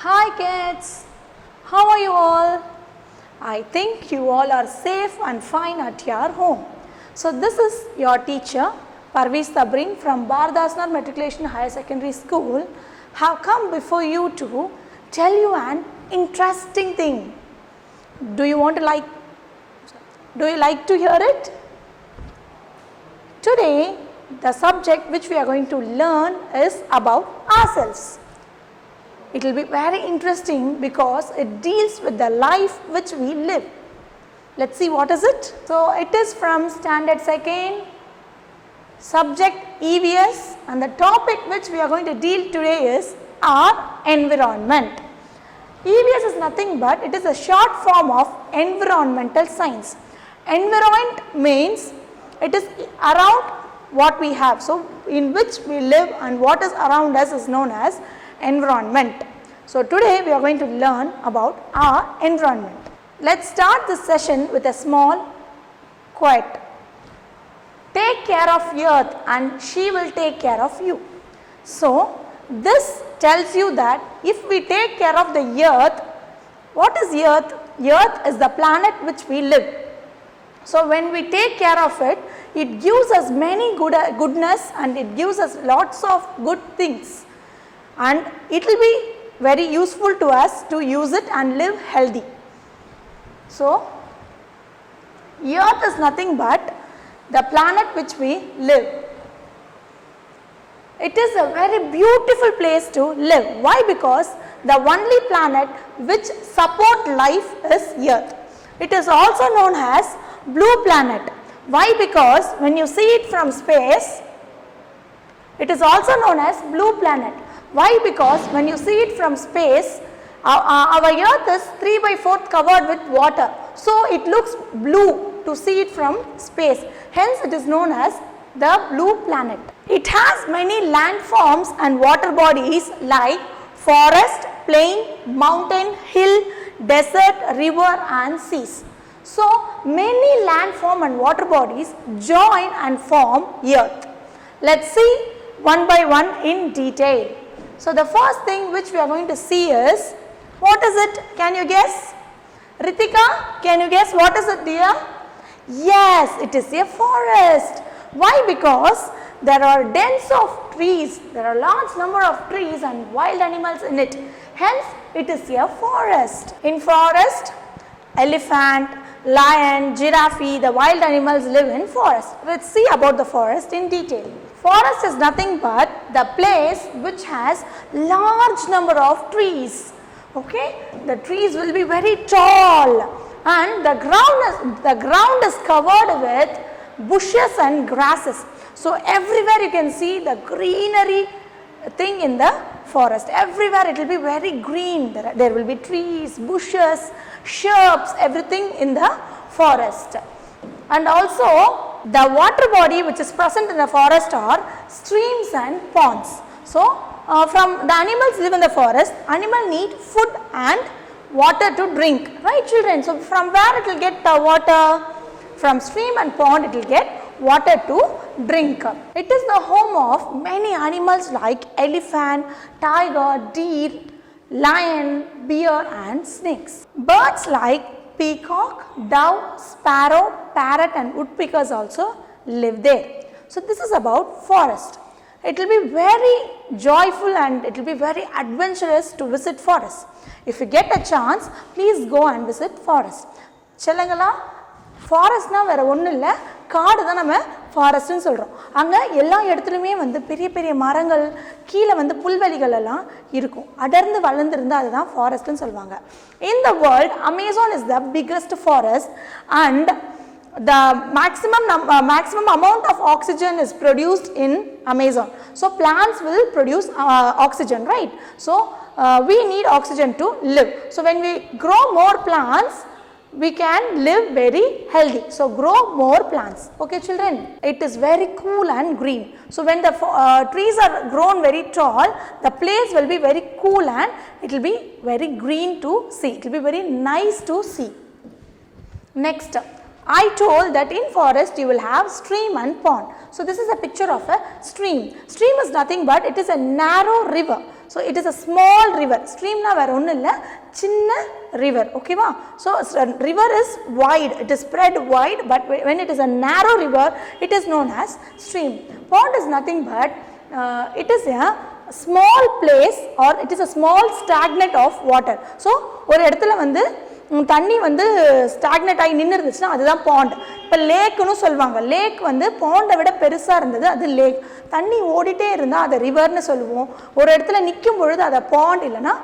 Hi kids, how are you all? I think you all are safe and fine at your home. So this is your teacher Parveez Tabrin from Bardasnar Matriculation Higher Secondary School have come before you to tell you an interesting thing. Do you like to hear it? Today the subject which we are going to learn is about ourselves. It will be very interesting because it deals with the life which we live. Let's see what is it. So it is from standard 2nd, subject EVS, and the topic which we are going to deal today is our environment. EVS is nothing but it is a short form of environmental science. Environment means it is around what we have. So in which we live and what is around us is known as environment. So today we are going to learn about our environment. Let's start this session with a small quote. Take care of earth and she will take care of you. So this tells you that if we take care of the earth, what is earth? Earth is the planet which we live. So when we take care of it, it gives us many goodness and it gives us lots of good things. And it will be very useful to us to use it and live healthy. So earth is nothing but the planet which we live. It is a very beautiful place to live. Why? Because the only planet which support life is earth. It is also known as blue planet. Why? Because when you see it from space, it is also known as blue planet. Why? Because when you see it from space, our earth is 3/4 covered with water. So it looks blue to see it from space. Hence it is known as the blue planet. It has many landforms and water bodies like forest, plain, mountain, hill, desert, river and seas. So many landform and water bodies join and form earth. Let's see one by one in detail. So the first thing which we are going to see is, what is it? Can you guess? Ritika, can you guess what is it, dear? Yes, it is a forest. Why? Because there are dens of trees, there are large number of trees and wild animals in it. Hence, it is a forest. In forest, elephant, lion, giraffe, the wild animals live in forest. Let's see about the forest in detail. Forest is nothing but the place which has large number of trees. Okay, the trees will be very tall and the ground is covered with bushes and grasses. So everywhere you can see the greenery thing in the forest. Everywhere it will be very green. There will be trees, bushes, shrubs, everything in the forest. And also the water body which is present in the forest are streams and ponds. So from the animals live in the forest, animal need food and water to drink, right children? So from where it will get water? From stream and pond it will get water to drink. It is the home of many animals like elephant, tiger, deer, lion, bear and snakes. Birds like peacock, dove, sparrow, parrot and woodpeckers also live there. So this is about forest. It will be very joyful and it will be very adventurous to visit forest. If you get a chance, please go and visit forest. Chellangala, forest na vera onnu illa, காடு தான் நம்ம ஃபாரஸ்ட்னு சொல்கிறோம். அங்கே எல்லா இடத்துலையுமே வந்து பெரிய பெரிய மரங்கள், கீழே வந்து புல்வெளிகள் எல்லாம் இருக்கும். அடர்ந்து வளர்ந்துருந்து அதுதான் ஃபாரஸ்ட்னு சொல்லுவாங்க. In the world, Amazon is the biggest forest and the maximum amount of oxygen is produced in Amazon. So plants will produce oxygen, right? So we need oxygen to live. So when we grow more plants, we can live very healthy. So grow more plants. Okay children, it is very cool and green. So when the trees are grown very tall, the place will be very cool and it will be very green to see. It will be very nice to see. Next, I told that in forest you will have stream and pond. So this is a picture of a stream. Stream is nothing but it is a narrow river. So it is a small river. Stream na vera onnu illa, chinna river. Okay va? So river is wide, it is spread wide, but when it is a narrow river, it is known as stream. Pond is nothing but it is a small place, or it is a small stagnant of water. So ஒரு இடத்துல வந்து தண்ணி வந்து stagnate ஆகி நின்று இருந்துச்சுன்னா அதுதான் bond. இப்போ லேக்குன்னு சொல்லுவாங்க. லேக் வந்து பாண்டை விட பெருசாக இருந்தது, அது லேக். தண்ணி ஓடிட்டே இருந்தால் அதை ரிவர்னு சொல்லுவோம். ஒரு இடத்துல நிற்கும் பொழுது அதை பாண்ட் இல்லைன்னா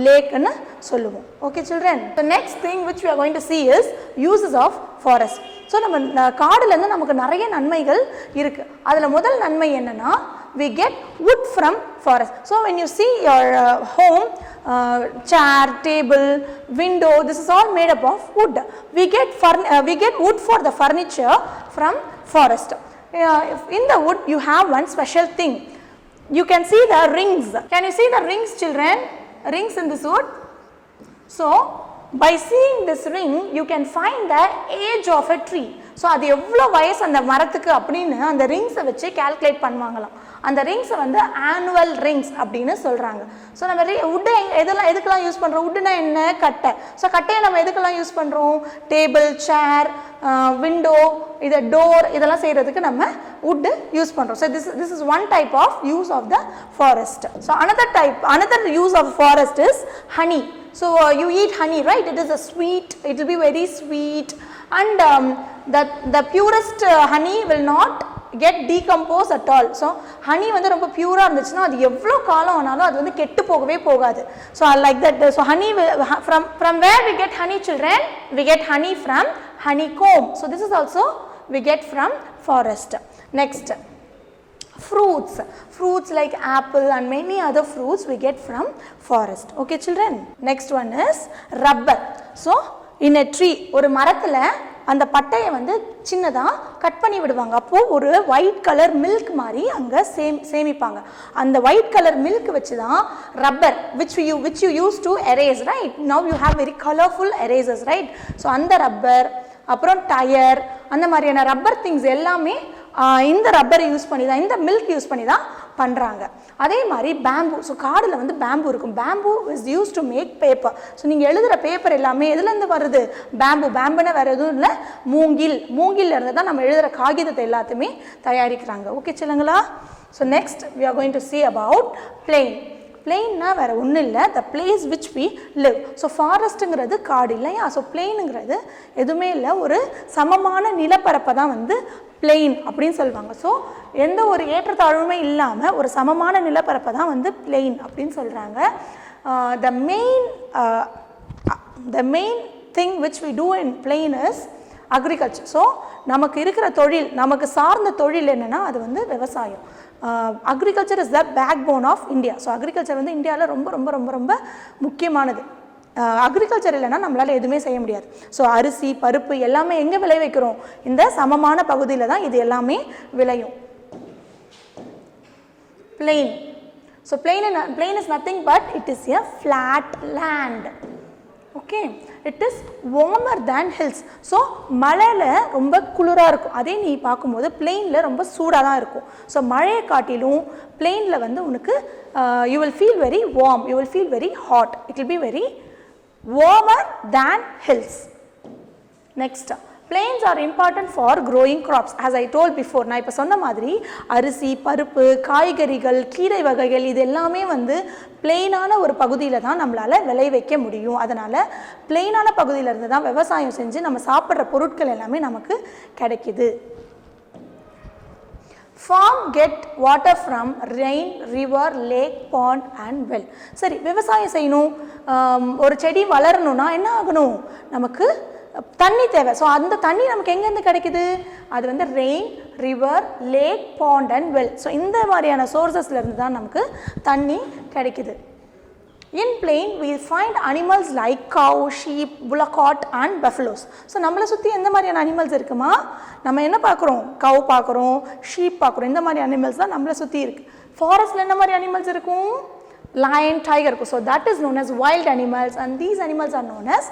லேக்குன்னு சொல்லுவோம். Okay children, the next thing which we are going to see is uses of forest. So நம்ம காடுலேருந்து நமக்கு நிறைய நன்மைகள் இருக்குது. அதில் முதல் நன்மை என்னென்னா, we get wood from forest. So when you see your home, chair, table, window, this is all made up of wood. We get wood for the furniture from forest. In the wood you have one special thing. You can see the rings. Can you see the rings, children? Rings in this wood. So by seeing this ring you can find the age of a tree. So அது எவ்வளோ வயசு அந்த மரத்துக்கு அப்படின்னு அந்த ரிங்ஸை வச்சு calculate பண்ணுவாங்களாம். அந்த ரிங்ஸை வந்து ஆனுவல் ரிங்ஸ் அப்படின்னு சொல்கிறாங்க. ஸோ நம்ம வுட்டை எதுக்கெல்லாம் யூஸ் பண்ணுறோம்? வுட்டுனா என்ன? கட்டை. ஸோ கட்டையை நம்ம எதுக்கெல்லாம் யூஸ் பண்ணுறோம்? டேபிள், சேர், விண்டோ, இதை டோர், இதெல்லாம் செய்கிறதுக்கு நம்ம வுட்டு யூஸ் பண்ணுறோம். So this is one type of use of the forest. So another use of forest is honey. So you eat honey, right? It is a sweet, it will be very sweet, and the purest honey will not get decomposed at all. So honey வந்து ரொம்ப பியூரா இருந்துச்சுன்னா அது எவ்வளோ காலம் ஆனாலும் அது வந்து கெட்டு போகவே போகாது. So I like that. So honey from where we get honey, children? We get honey from honeycomb. So this is also we get from forest. Next, fruits like apple and many other fruits we get from forest. Okay children, next one is rubber. So in a tree, ஒரு மரத்துல அந்த பட்டையை வந்து சின்னதாக cut பண்ணி விடுவாங்க. அப்போது ஒரு ஒயிட் கலர் மில்க் மாதிரி அங்கே சேமிப்பாங்க. அந்த ஒயிட் கலர் மில்க் வச்சு தான் rubber which you use to erase, right? Now you have very colorful erasers, right? So அந்த ரப்பர், அப்புறம் டயர், அந்த மாதிரியான ரப்பர் திங்ஸ் எல்லாமே இந்த ரப்பரை யூஸ் பண்ணி தான், இந்த மில்க் யூஸ் பண்ணி தான் பண்ணுறாங்க. அதே மாதிரி பேம்பு. ஸோ காடில் வந்து பேம்பு இருக்கும். Bamboo is use to make paper. So நீங்கள் எழுதுகிற பேப்பர் எல்லாமே எதுலேருந்து வருது? பேம்புன்னா வேறு எதுவும் இல்லை, மூங்கில் இருந்து தான் நம்ம எழுதுகிற காகிதத்தை எல்லாத்தையுமே தயாரிக்கிறாங்க. ஓகே சொல்லுங்களா? So next we are going to see about plain. பிளெயின்னா வேறு ஒன்றும் இல்லை, the place which we live. So ஃபாரஸ்ட்டுங்கிறது காடு இல்லையா? ஸோ பிளெயினுங்கிறது எதுவுமே இல்லை, ஒரு சமமான நிலப்பரப்பை தான் வந்து பிளெயின் அப்படின்னு சொல்லுவாங்க. ஸோ எந்த ஒரு ஏற்றத்தாழ்வுமே இல்லாமல் ஒரு சமமான நிலப்பரப்பை தான் வந்து பிளெயின் அப்படின்னு சொல்கிறாங்க. the main thing which we do in plain is agriculture. So நமக்கு இருக்கிற தொழில், நமக்கு சார்ந்த தொழில் என்னென்னா அது வந்து விவசாயம். Agriculture is the backbone of India. So agriculture வந்து இந்தியாவில் ரொம்ப ரொம்ப ரொம்ப ரொம்ப முக்கியமானது. அக்ரிகல்ச்சர் இல்லைன்னா நம்மளால் எதுவுமே செய்ய முடியாது. ஸோ அரிசி, பருப்பு எல்லாமே எங்கே விளைவிக்கிறோம்? இந்த சமமான பகுதியில் தான் இது எல்லாமே விளையும். Plain. So plain is nothing but it is a flat land. Okay, it is warmer than hills. So மலையில் ரொம்ப குளிராக இருக்கும், அதே நீ பார்க்கும்போது பிளெயினில் ரொம்ப சூடாக தான் இருக்கும். ஸோ மழையை காட்டிலும் பிளெயினில் வந்து உனக்கு you will feel very warm, you will feel very hot, it will be very warmer than hills. Next, plains are important for growing crops. As I told before, நான் இப்போ சொன்ன மாதிரி அரிசி, பருப்பு, காய்கறிகள், கீரை வகைகள் இது எல்லாமே வந்து பிளெயினான ஒரு பகுதியில் தான் நம்மளால் விளைவிக்க முடியும். அதனால் பிளெயினான பகுதியில் இருந்து தான் விவசாயம் செஞ்சு நம்ம சாப்பிட்ற பொருட்கள் எல்லாமே நமக்கு கிடைக்குது. Farm get water from rain, river, lake, pond and well. சரி, விவசாயம் செய்யணும், ஒரு செடி வளரணும்னா என்ன ஆகணும்? நமக்கு தண்ணி தேவை. ஸோ அந்த தண்ணி நமக்கு எங்கேருந்து கிடைக்குது? அது வந்து rain, river, lake, pond and well. So இந்த மாதிரியான சோர்சஸ்லேருந்து தான் நமக்கு தண்ணி கிடைக்குது. In plain we find animals like cow, sheep, bullock and buffaloes. So நம்மளை சுற்றி எந்த மாதிரியான அனிமல்ஸ் இருக்குமா? நம்ம என்ன பார்க்குறோம்? கவ் பார்க்குறோம், ஷீப் பார்க்குறோம். இந்த மாதிரி அனிமல்ஸ் தான் நம்மளை சுற்றி இருக்குது. ஃபாரஸ்ட்டில் என்ன மாதிரி அனிமல்ஸ் இருக்கும்? lion, tiger இருக்கும். So that is known as wild animals and these animals are known as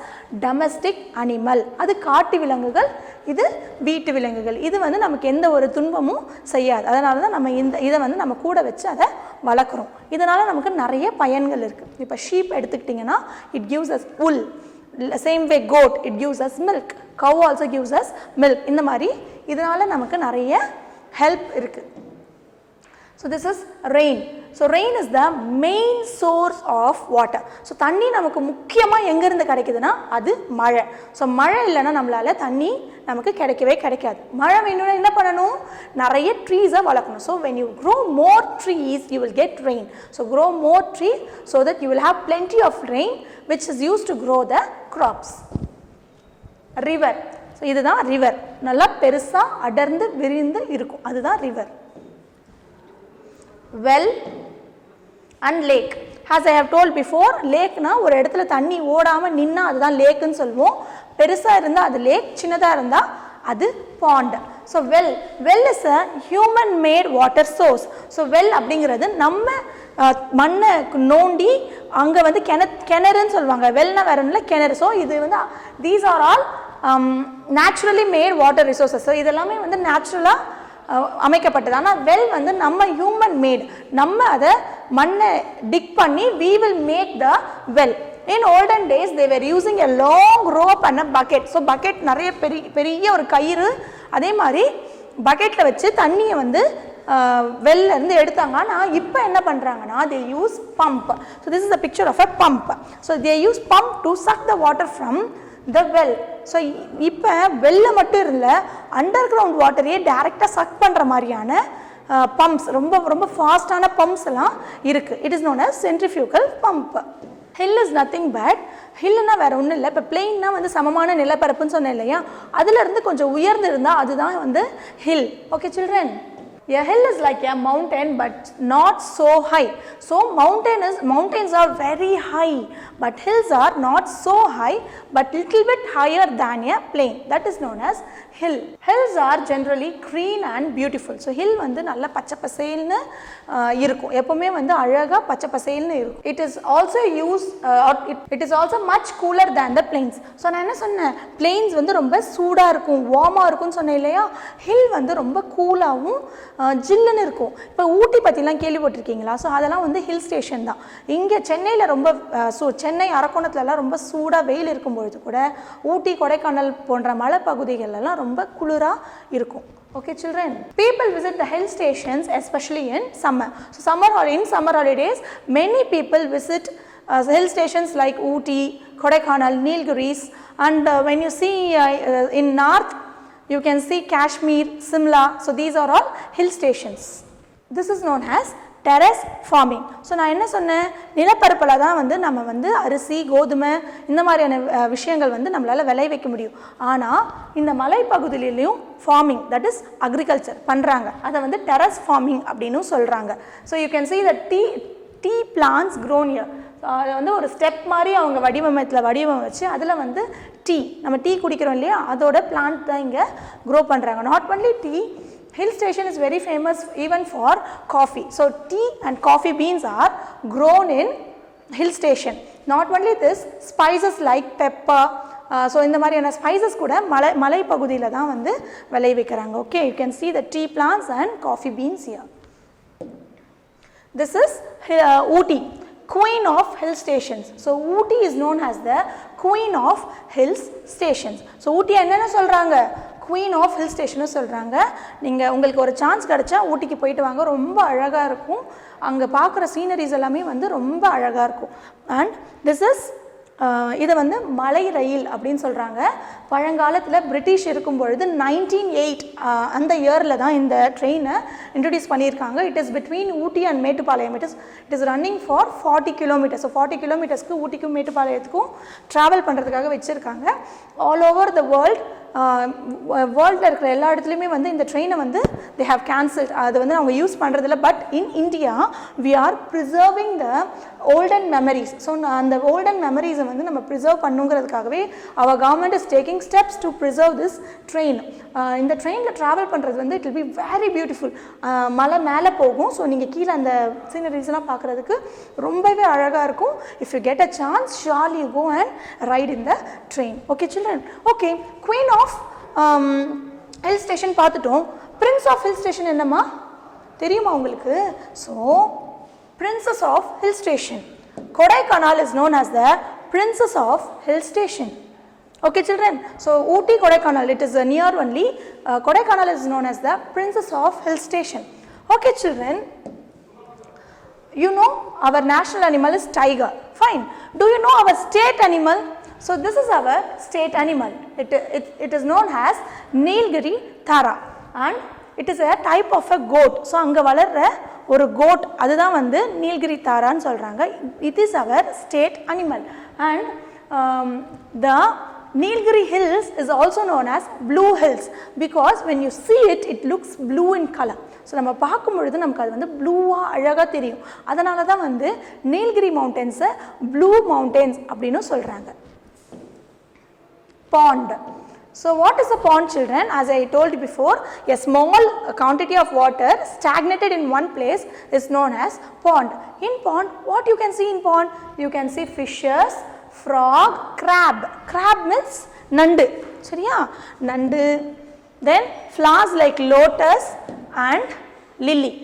domestic animal. அது காட்டு விலங்குகள், இது வீட்டு விலங்குகள். இது வந்து நமக்கு எந்த ஒரு துன்பமும் செய்யாது. அதனால தான் நம்ம இதை வந்து நம்ம கூட வச்சு அதை வளர்க்குறோம். இதனால் நமக்கு நிறைய பயன்கள் இருக்குது. இப்போ ஷீப் எடுத்துக்கிட்டிங்கன்னா it gives us wool. Same way goat, it gives us milk. Cow also gives us milk. இந்த மாதிரி இதனால் நமக்கு நிறைய ஹெல்ப் இருக்குது. So this is rain. So rain is the main source of water. So தண்ணி நமக்கு முக்கியமாக எங்கேருந்து கிடைக்குதுன்னா அது மழை. ஸோ மழை இல்லைன்னா நம்மளால் தண்ணி நமக்கு கிடைக்கவே கிடைக்காது. மழை வேணும்னா என்ன பண்ணணும்? நிறைய ட்ரீஸை வளர்க்கணும். So when you grow more trees you will get rain. So grow more trees so that you will have plenty of rain which is used to grow the crops. River. So இதுதான் river. நல்லா பெருசாக அடர்ந்து விரிந்து இருக்கும், அதுதான் river. Well and lake. As I have told before, லேக்னா ஒரு இடத்துல தண்ணி ஓடாமல் நின்னா அதுதான் லேக்குன்னு சொல்லுவோம். பெருசாக இருந்தால் அது லேக், சின்னதாக இருந்தால் அது bond. So well is a human mat water source. So well அப்படிங்கிறது நம்ம மண்ணை நோண்டி அங்கே வந்து கிணறுன்னு சொல்லுவாங்க. வெல்னா வேற ஒன்றும் இல்லை, கிணறு. ஸோ இது வந்து these are all naturally made water resources. So இதெல்லாமே வந்து நேச்சுரலாக அமைக்கப்பட்டது. ஆனால் வெல் வந்து நம்ம ஹியூமன் மேட், நம்ம அதை மண்ணை டிக் பண்ணி we will make the well. In olden days they were using a long rope and a bucket. So bucket நிறைய பெரிய ஒரு கயிறு, அதே மாதிரி பக்கெட்டில் வச்சு தண்ணியை வந்து வெல்ல இருந்து எடுத்தாங்க. ஆனால் இப்போ என்ன பண்ணுறாங்கன்னா they use pump. So this is a picture of a pump. So they use pump to suck the water from the well. So இப்போ வெல்ல மட்டும் இல்லை, அண்டர் கிரவுண்ட் வாட்டரையே டைரெக்டாக சக் பண்ணுற மாதிரியான பம்ப்ஸ், ரொம்ப ரொம்ப ஃபாஸ்டான பம்ப்ஸ் எல்லாம் இருக்குது. It is known as centrifugal pump. Hill is nothing but, ஹில்லுன்னா வேறு ஒன்றும் இல்லை. இப்போ பிளெயின்னா வந்து சமமான நிலப்பரப்புன்னு சொன்னேன் இல்லையா, அதுலேருந்து கொஞ்சம் உயர்ந்து இருந்தால் அதுதான் வந்து hill. Okay children, a hill is like a mountain but not so high. So mountains are very high but hills are not so high but little bit higher than a plain. That is known as hill. Hills are generally green and beautiful. So hill வந்து நல்ல பச்சை பசேல்னு இருக்கும், எப்பவுமே வந்து அழகாக பச்சை பசேல்னு இருக்கும். It is also used it is also much cooler than the plains. So நான் என்ன சொன்னேன், plains வந்து ரொம்ப சூடாக இருக்கும், வார்மாக இருக்கும்னு சொன்னேன் இல்லையா. ஹில் வந்து ரொம்ப கூலாகவும் ஜில்லுன்னு இருக்கும். இப்போ ஊட்டி பற்றிலாம் கேள்விப்பட்டிருக்கீங்களா? ஸோ அதெல்லாம் வந்து ஹில் ஸ்டேஷன் தான். இங்கே சென்னையில் ரொம்ப சென்னை அரக்கோணத்துலலாம் ரொம்ப சூடாக வெயில் இருக்கும்பொழுது கூட ஊட்டி கொடைக்கானல் போன்ற மலைப்பகுதிகளெல்லாம் ரொம்ப குளிராக இருக்கும். Okay children, people visit the hill stations especially in summer. So in summer holidays many people visit hill stations like Ooty, Kodaikanal, Nilgiris, and when you see in north you can see Kashmir, Simla. So these are all hill stations. This is known as terrace farming. So நான் என்ன சொன்னேன், நிலப்பரப்பில் தான் வந்து நம்ம வந்து அரிசி, கோதுமை இந்த மாதிரியான விஷயங்கள் வந்து நம்மளால் விளைவிக்க முடியும். ஆனால் இந்த மலைப்பகுதியிலையும் ஃபார்மிங், தட் இஸ் அக்ரிகல்ச்சர் பண்ணுறாங்க. அதை வந்து டெரஸ் ஃபார்மிங் அப்படின்னு சொல்கிறாங்க. So you can see the tea plants grown here. அதை வந்து ஒரு ஸ்டெப் மாதிரி அவங்க வடிவமைச்சு அதில் வந்து நம்ம டீ குடிக்கிறோம் இல்லையா, அதோட பிளான்ட் தான் இங்கே க்ரோ பண்ணுறாங்க. Not only tea, hill station is very famous even for coffee. So tea and coffee beans are grown in hill station. Not only this, spices like pepper, so இந்த மாதிரியான spices கூட மலை பகுதியில் தான் வந்து விளைவிக்கிறாங்க. Okay, you can see the tea plants and coffee beans here. This is Ooty, queen of hill stations. So Ooty is known as the queen of hills stations. So Ooty என்னென்ன சொல்கிறாங்க, queen of hill ஸ்டேஷன்னு சொல்கிறாங்க. நீங்கள் உங்களுக்கு ஒரு chance கிடச்சா ஊட்டிக்கு போயிட்டு வாங்க, ரொம்ப அழகாக இருக்கும். அங்கே பார்க்குற சீனரிஸ் எல்லாமே வந்து ரொம்ப அழகாக இருக்கும். அண்ட் திஸ் இஸ் இதை வந்து மலை ரயில் அப்படின்னு சொல்கிறாங்க. பழங்காலத்தில் பிரிட்டிஷ் இருக்கும் பொழுது 1908 அந்த இயரில் தான் இந்த ட்ரெயினை இன்ட்ரடியூஸ் பண்ணியிருக்காங்க. It is between Ooty and Mettupalayam. It is running for 40 kilometres. So 40 கிலோமீட்டர்ஸ்க்கு ஊட்டிக்கும் மேட்டுப்பாளையத்துக்கும் ட்ராவல் பண்ணுறதுக்காக வச்சுருக்காங்க. ஆல் ஓவர் த வேர்ல்டில் இருக்கிற எல்லா இடத்துலையுமே வந்து இந்த ட்ரெயினை வந்து தே ஹவ் கேன்சல்ட். அது வந்து அவங்க யூஸ் பண்ணுறதில்ல. But in India we are preserving the olden memories. So அந்த ஓல்டன் மெமரிஸை வந்து நம்ம ப்ரிசர்வ் பண்ணுங்கிறதுக்காகவே our government is taking steps to preserve this train. இந்த ட்ரெயினில் ட்ராவல் பண்ணுறது வந்து it will be very beautiful. மலை மேலே போகும். ஸோ நீங்கள் கீழே அந்த சீனரிஸ்லாம் பார்க்குறதுக்கு ரொம்பவே அழகாக இருக்கும். If you get a chance, surely you go and ride in the train. Okay children, okay. Queen of hill station பார்த்துட்டோம். பிரின்ஸ் ஆஃப் ஹில் ஸ்டேஷன் என்னம்மா தெரியுமா உங்களுக்கு? So Princess of Hill Station. Kodaikanal is known as the Princess of Hill Station. Okay children, so Ooty Kodaikanal, it is near only. Kodaikanal is known as the Princess of Hill Station. Okay children, you know our national animal is tiger. Fine. Do you know our state animal? So this is our state animal. It is known as Nilgiri Thara and it is a type of a goat. So anga valarra ஒரு goat அதுதான் வந்து நீல்கிரி தாரான்னு சொல்றாங்க. It is our state animal and the Nilgiri hills is also known as blue hills because when you see it, it looks blue in color. So நம்ம பார்க்கும் பொழுது நமக்கு அது வந்து ப்ளூவா அழகா தெரியும். அதனால தான் வந்து நீல்கிரி மவுண்டன்ஸ் ப்ளூ மவுண்டன்ஸ் அப்படினு சொல்றாங்க. Pond. So what is a pond children? As I told you before, a small quantity of water stagnated in one place is known as pond. In pond, what you can see in pond? You can see fishes, frog, crab. Crab means nandu. Seriya? Nandu. Then flowers like lotus and lily.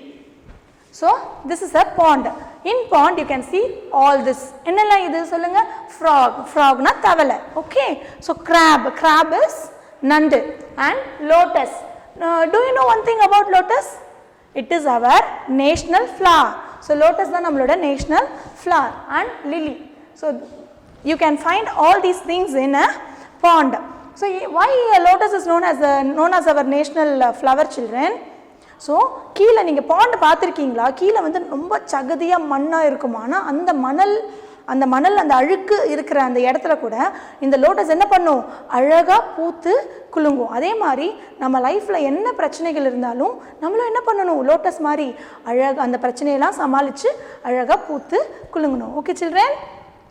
So this is a pond. In pond you can see all this. Ennala idu solunga? Frog. Frog na thavala. Okay. So crab. Crab is nandu and lotus. Do you know one thing about lotus? It is our national flower. So lotus da nammaloda national flower and lily. So you can find all these things in a pond. So why lotus is known as our national flower children? So கீழே நீங்கள் bond பார்த்துருக்கீங்களா? கீழே வந்து ரொம்ப சகதியாக மண்ணாக இருக்குமா? ஆனால் அந்த மணல் அந்த அழுக்கு இருக்கிற அந்த இடத்துல கூட இந்த லோட்டஸ் என்ன பண்ணும்? அழகாக பூத்து குலுங்கும். அதே மாதிரி நம்ம லைஃப்பில் என்ன பிரச்சனைகள் இருந்தாலும் நம்மளும் என்ன பண்ணணும்? லோட்டஸ் மாதிரி அழகாக அந்த பிரச்சனையெல்லாம் சமாளித்து அழகாக பூத்து குலுங்கணும். Okay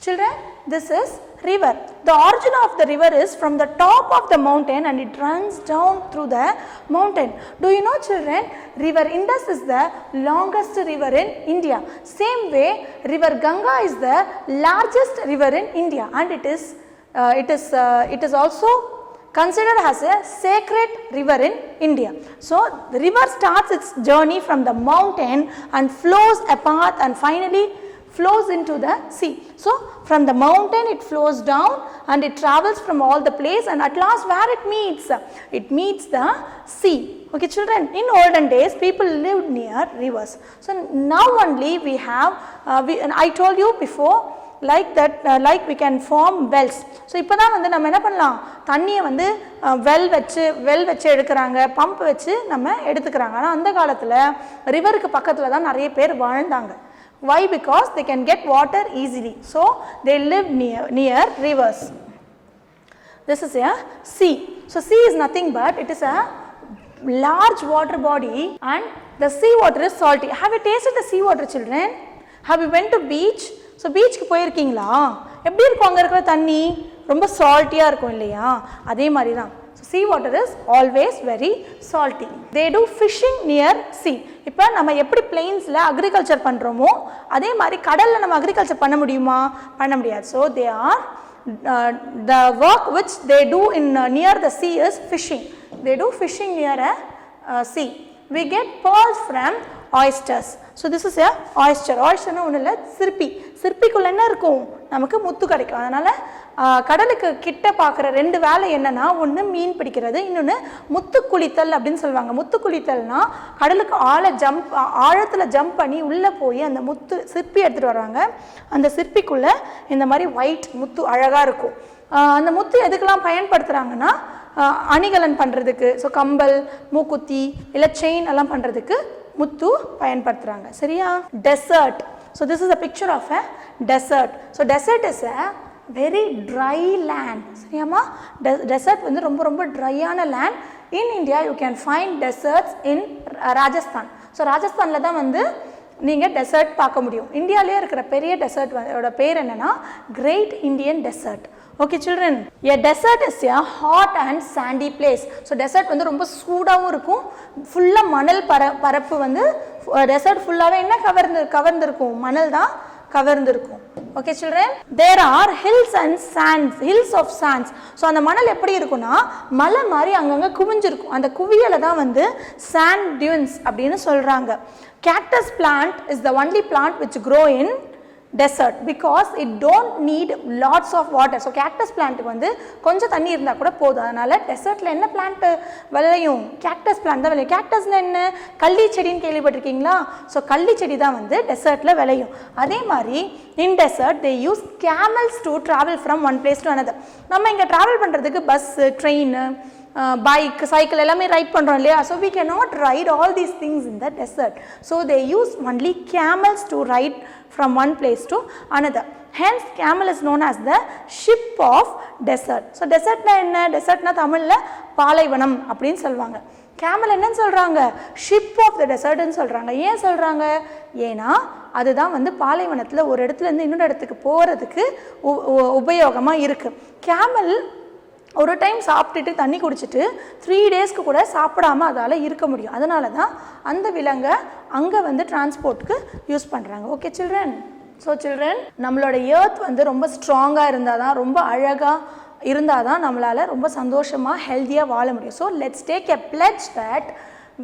children, this is river. The origin of the river is from the top of the mountain and it runs down through the mountain. Do you know children, river Indus is the longest river in India. Same way, river Ganga is the largest river in India and it is also considered as a sacred river in India. So the river starts its journey from the mountain and flows a path and finally flows into the sea. So from the mountain it flows down and it travels from all the place and at last where it meets the sea. Okay children, in olden days people lived near rivers. So now only we have and I told you before like that like we can form wells. So இப்போதான் வந்து நம்ம என்ன பண்ணலாம்? தண்ணியை வந்து well வச்சு எடுக்கிறாங்க, pump வச்சு நம்ம எடுத்துக்கிறாங்க. ஆனால் அந்த காலத்தில் ரிவருக்கு பக்கத்தில் தான் நிறைய பேர் வாழ்ந்தாங்க. Why? Because they can get water easily. So they live near rivers. This is a sea. So sea is nothing but it is a large water body and the sea water is salty. Have you tasted the sea water children? Have you went to beach? So beach க்கு போயிருக்கீங்களா? எப்படி இருக்கும் அங்க இருக்கிற தண்ணி? ரொம்ப சால்ட்டியா இருக்கும் இல்லையா? அதே மாதிரி தான். Sea water is always very salty. They do fishing near sea. இப்போ நம்ம எப்படி பிளெயின்ஸில் அக்ரிகல்ச்சர் பண்ணுறோமோ அதே மாதிரி கடலில் நம்ம அக்ரிகல்ச்சர் பண்ண முடியுமா? பண்ண முடியாது. So they are the work which they do in near the sea is fishing. They do fishing near a sea. We get pearls from oysters. So this is a oyster. Oysterனா ஒன்றும் இல்லை, சிற்பிக்குள்ள என்ன இருக்கும்? நமக்கு முத்து கிடைக்கும். அதனால் கடலுக்கு கிட்ட பார்க்குற ரெண்டு வேலை என்னன்னா, ஒன்று மீன் பிடிக்கிறது, இன்னொன்று முத்து குளித்தல் அப்படின்னு சொல்லுவாங்க. முத்து குளித்தல்னா கடலுக்கு ஆழத்தில் ஜம்ப் பண்ணி உள்ளே போய் அந்த முத்து சிற்பி எடுத்துகிட்டு வருவாங்க. அந்த சிற்பிக்குள்ளே இந்த மாதிரி ஒயிட் முத்து அழகாக இருக்கும். அந்த முத்து எதுக்கெல்லாம் பயன்படுத்துகிறாங்கன்னா, அணிகலன் பண்ணுறதுக்கு, ஸோ கம்பல், மூக்குத்தி இல்லை செயின் எல்லாம் பண்ணுறதுக்கு முத்து பயன்படுத்துகிறாங்க. சரியா? Desert. So this is a picture of a desert. So desert is a very dry land. சரியாமா? டெசர்ட் வந்து ரொம்ப ட்ரையான land. In India you can find deserts in Rajasthan. So ராஜஸ்தானில் தான் வந்து நீங்கள் டெசர்ட் பார்க்க முடியும். இந்தியாவிலே இருக்கிற பெரிய டெசர்ட்டோட பேர் என்னென்னா great Indian desert. Okay children, a desert is a hot and sandy place. So desert வந்து ரொம்ப சூடாகவும் இருக்கும். ஃபுல்லாக மணல் பரப்பு வந்து டெசர்ட் ஃபுல்லாகவே என்ன கவர்ந்துருக்கும்? மணல் தான் கவர்ந்துருக்கும். Okay children, there are hills and sands, hills of sands. So அந்த மணல் எப்படி இருக்கும்னா மலை மாதிரி அங்கங்க குவிஞ்சிருக்கும். அந்த குவியலை தான் வந்து sand dunes அப்படின்னு சொல்றாங்க. Cactus plant is the only plant which grow in desert because it don't need lots of water. So cactus plant வந்து கொஞ்சம் தண்ணி இருந்தா கூட போதும். அதனால டெசர்ட்ல என்ன பிளான்ட் விளையும்? cactus plant தான் விளையும். cactusனா என்ன? கள்ளி செடின்னு கேள்விப்பட்டிருக்கீங்களா? ஸோ கள்ளி செடி தான் வந்து டெசர்ட்ல விளையும். அதே மாதிரி in desert they use camels to travel from one place to another. நம்ம இங்க travel பண்றதுக்கு பஸ், ட்ரெயின், bike, cycle எல்லாமே ரைட் பண்றோம் இல்லையா? So we cannot ride all these things in the desert. So they use only camels to ride from one place to another. Hence camel is known as the ship of desert. So desertனா என்ன? desertனா தமிழ்ல பாலைவனம் அப்படினு சொல்வாங்க. camel என்னன்னு சொல்றாங்க? ship of the desert ன்னு சொல்றாங்க. ஏன் சொல்றாங்க? ஏனா அதுதான் வந்து பாலைவனத்துல ஒரு இடத்துல இருந்து இன்னொரு இடத்துக்கு போறதுக்கு உபயோகமா இருக்கு. camel ஒரு டைம் சாப்பிட்டுட்டு தண்ணி குடிச்சிட்டு 3 டேஸ்க்கு கூட சாப்பிடாம அதால இருக்க முடியும். அதனால தான் அந்த விலங்கை அங்கே வந்து டிரான்ஸ்போர்ட்டுக்கு யூஸ் பண்ணுறாங்க. Okay children. ஸோ சில்ட்ரன், நம்மளோட எர்த் வந்து ரொம்ப ஸ்ட்ராங்காக இருந்தால் தான், ரொம்ப அழகாக இருந்தால் தான் நம்மளால் ரொம்ப சந்தோஷமாக ஹெல்த்தியாக வாழ முடியும். So let's take a pledge that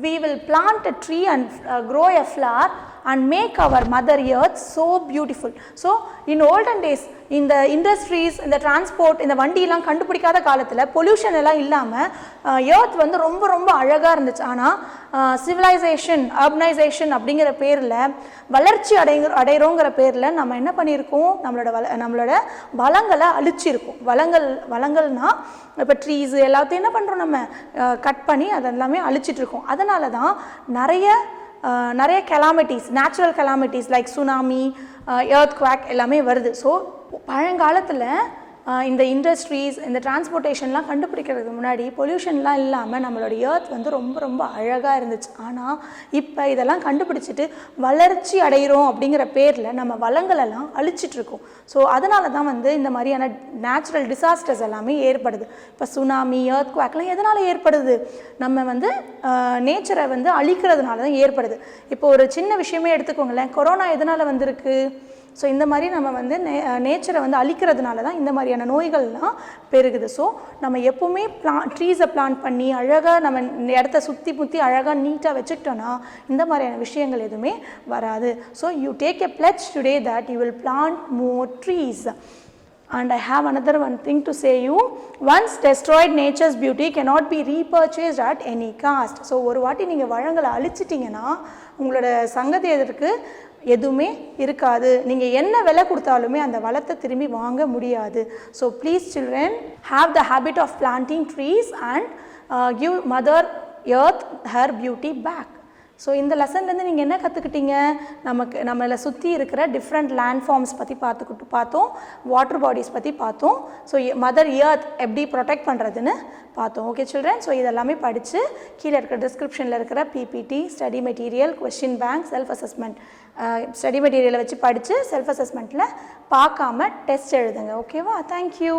we will plant a tree and grow a flower and make our mother earth so beautiful. So in olden days, in the industries, in the transport, இந்த வண்டியெல்லாம் கண்டுபிடிக்காத காலத்தில் pollution எல்லாம் இல்லாமல் earth வந்து ரொம்ப ரொம்ப அழகாக இருந்துச்சு. ஆனால் சிவிலைசேஷன், அர்பனைசேஷன் அப்படிங்கிற பேரில், வளர்ச்சி அடைகிறோங்கிற பேரில் நம்ம என்ன பண்ணியிருக்கோம்? நம்மளோட வளங்களை அழிச்சிருக்கோம். வளங்கள்னா இப்போ ட்ரீஸ் எல்லாத்தையும் என்ன பண்ணுறோம்? நம்ம கட் பண்ணி அதெல்லாமே அழிச்சிட்ருக்கோம். அதனால தான் நிறைய calamities, natural calamities like tsunami, earthquake எல்லாமே வருது. ஸோ பழங்காலத்தில் இந்த இண்டஸ்ட்ரீஸ், இந்த டிரான்ஸ்போர்ட்டேஷன்லாம் கண்டுபிடிக்கிறதுக்கு முன்னாடி பொல்யூஷன்லாம் இல்லாமல் நம்மளோட எர்த் வந்து ரொம்ப ரொம்ப அழகாக இருந்துச்சு. ஆனால் இப்போ இதெல்லாம் கண்டுபிடிச்சிட்டு வளர்ச்சி அடைகிறோம் அப்படிங்கிற பேரில் நம்ம வளங்களெல்லாம் அழிச்சிட்ருக்கோம். ஸோ அதனால தான் வந்து இந்த மாதிரியான நேச்சுரல் டிசாஸ்டர்ஸ் எல்லாமே ஏற்படுது. இப்போ சுனாமி, எர்த்குவேக்லாம் எதனால் ஏற்படுது? நம்ம வந்து நேச்சரை வந்து அழிக்கிறதுனால தான் ஏற்படுது. இப்போ ஒரு சின்ன விஷயமே எடுத்துக்கோங்களேன், கொரோனா எதனால் வந்திருக்கு? ஸோ இந்த மாதிரி நம்ம வந்து நேச்சரை வந்து அழிக்கிறதுனால தான் இந்த மாதிரியான நோய்கள்லாம் பெருகுது. ஸோ நம்ம எப்போவுமே ட்ரீஸை பிளான்ட் பண்ணி அழகாக நம்ம இடத்த சுற்றி அழகாக நீட்டாக வச்சுக்கிட்டோன்னா இந்த மாதிரியான விஷயங்கள் எதுவுமே வராது. So you take a pledge today that you will plant more trees. And I have another one thing to say you. Once destroyed nature's beauty cannot be repurchased at any cost. So ஒரு வாட்டி நீங்கள் வளங்களை அழிச்சிட்டிங்கன்னா உங்களோட சங்கதி எதற்கு எதுவுமே இருக்காது. நீங்கள் என்ன விலை கொடுத்தாலுமே அந்த வளத்தை திரும்பி வாங்க முடியாது. So please children, have the habit of planting trees and give mother earth her beauty back. So இந்த லெசன்லேருந்து நீங்கள் என்ன கற்றுக்கிட்டீங்க? நம்மளை சுற்றி இருக்கிற டிஃப்ரெண்ட் லேண்ட் ஃபார்ம்ஸ் பற்றி பார்த்தோம், வாட்டர் பாடிஸ் பற்றி பார்த்தோம். ஸோ மதர் எர்த் எப்படி ப்ரொடெக்ட் பண்ணுறதுன்னு பார்த்தோம். Okay children. ஸோ இதெல்லாமே படித்து கீழே இருக்கிற டிஸ்கிரிப்ஷனில் இருக்கிற PPT, study material, question bank, self assessment, study மெட்டீரியலை வச்சு படித்து செல்ஃப் அசஸ்மெண்ட்டில் பார்க்காம டெஸ்ட் எழுதுங்க. ஓகேவா? தேங்க்யூ.